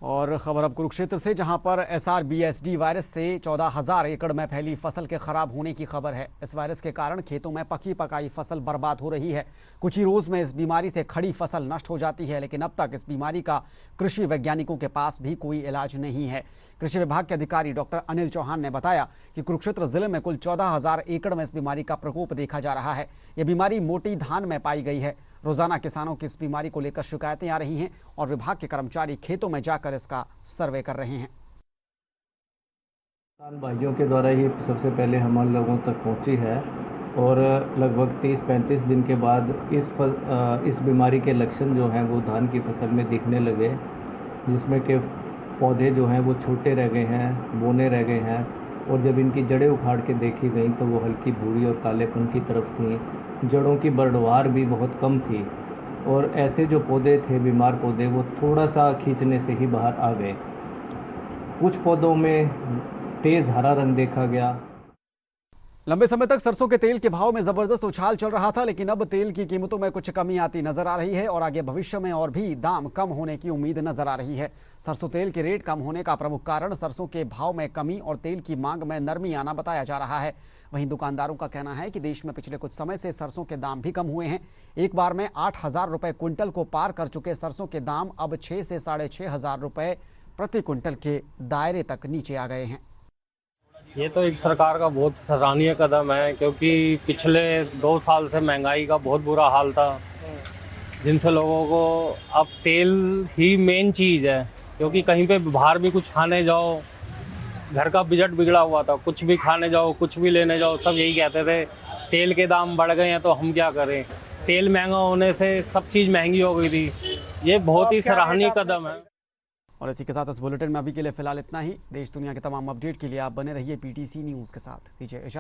और खबर अब कुरुक्षेत्र से, जहां पर SRBSD वायरस से 14,000 एकड़ में फैली फसल के खराब होने की खबर है। इस वायरस के कारण खेतों में पकी पकाई फसल बर्बाद हो रही है। कुछ ही रोज में इस बीमारी से खड़ी फसल नष्ट हो जाती है, लेकिन अब तक इस बीमारी का कृषि वैज्ञानिकों के पास भी कोई इलाज नहीं है। कृषि विभाग के अधिकारी डॉक्टर अनिल चौहान ने बताया कि कुरुक्षेत्र जिले में कुल 14,000 एकड़ में इस बीमारी का प्रकोप देखा जा रहा है। यह बीमारी मोटी धान में पाई गई है। रोजाना किसानों की इस बीमारी को लेकर शिकायतें आ रही हैं और विभाग के कर्मचारी खेतों में जाकर इसका सर्वे कर रहे हैं। किसान भाइयों के द्वारा ही सबसे पहले हमारे लोगों तक पहुंची है और लगभग 30-35 दिन के बाद इस बीमारी के लक्षण जो हैं वो धान की फसल में दिखने लगे, जिसमें कि पौधे जो हैं वो छोटे रह गए हैं, बौने रह गए हैं और जब इनकी जड़ें उखाड़ के देखी गई तो वो हल्की भूरी और कालेपन की तरफ थी। जड़ों की बढ़वार भी बहुत कम थी और ऐसे जो पौधे थे, बीमार पौधे, वो थोड़ा सा खींचने से ही बाहर आ गए। कुछ पौधों में तेज हरा रंग देखा गया। लंबे समय तक सरसों के तेल के भाव में जबरदस्त उछाल चल रहा था, लेकिन अब तेल की कीमतों में कुछ कमी आती नजर आ रही है और आगे भविष्य में और भी दाम कम होने की उम्मीद नजर आ रही है। सरसों तेल के रेट कम होने का प्रमुख कारण सरसों के भाव में कमी और तेल की मांग में नरमी आना बताया जा रहा है। वहीं दुकानदारों का कहना है कि देश में पिछले कुछ समय से सरसों के दाम भी कम हुए हैं। एक बार में 8,000 रुपए क्विंटल को पार कर चुके सरसों के दाम अब 6 से 6,500 रुपए प्रति क्विंटल के दायरे तक नीचे आ गए हैं। ये तो एक सरकार का बहुत सराहनीय कदम है, क्योंकि पिछले 2 साल से महंगाई का बहुत बुरा हाल था, जिनसे लोगों को अब तेल ही मेन चीज़ है। क्योंकि कहीं पे बाहर भी कुछ खाने जाओ, घर का बजट बिगड़ा हुआ था, कुछ भी खाने जाओ, कुछ भी लेने जाओ, सब यही कहते थे तेल के दाम बढ़ गए हैं तो हम क्या करें। तेल महंगा होने से सब चीज़ महंगी हो गई थी। ये बहुत ही सराहनीय कदम है। और इसी के साथ इस बुलेटिन में अभी के लिए फिलहाल इतना ही। देश दुनिया के तमाम अपडेट के लिए आप बने रहिए PTC न्यूज़ के साथ। दीजिए इजाज़त।